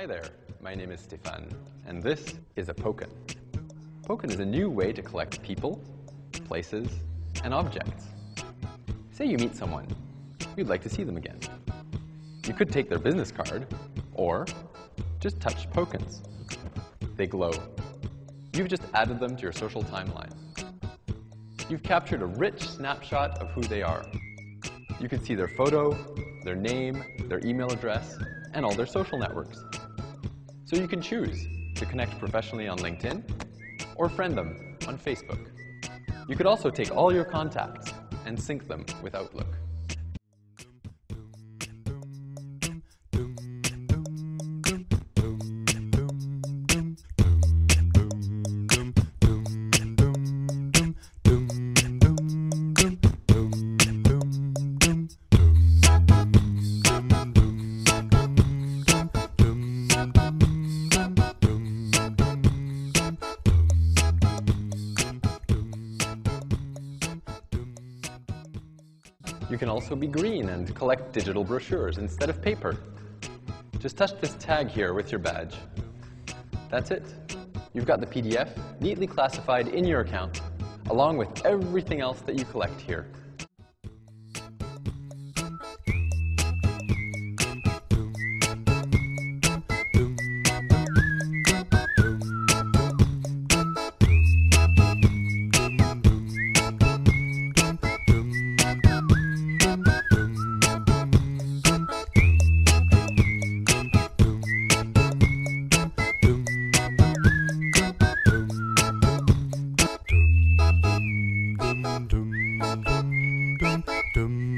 Hi there, my name is Stefan, and this is a Poken. Poken is a new way to collect people, places, and objects. Say you meet someone, you'd like to see them again. You could take their business card, or just touch Pokens. They glow. You've just added them to your social timeline. You've captured a rich snapshot of who they are. You can see their photo, their name, their email address, and all their social networks. So you can choose to connect professionally on LinkedIn or friend them on Facebook. You could also take all your contacts and sync them with Outlook. You can also be green and collect digital brochures instead of paper. Just touch this tag here with your badge. That's it. You've got the PDF neatly classified in your account, along with everything else that you collect here. Dum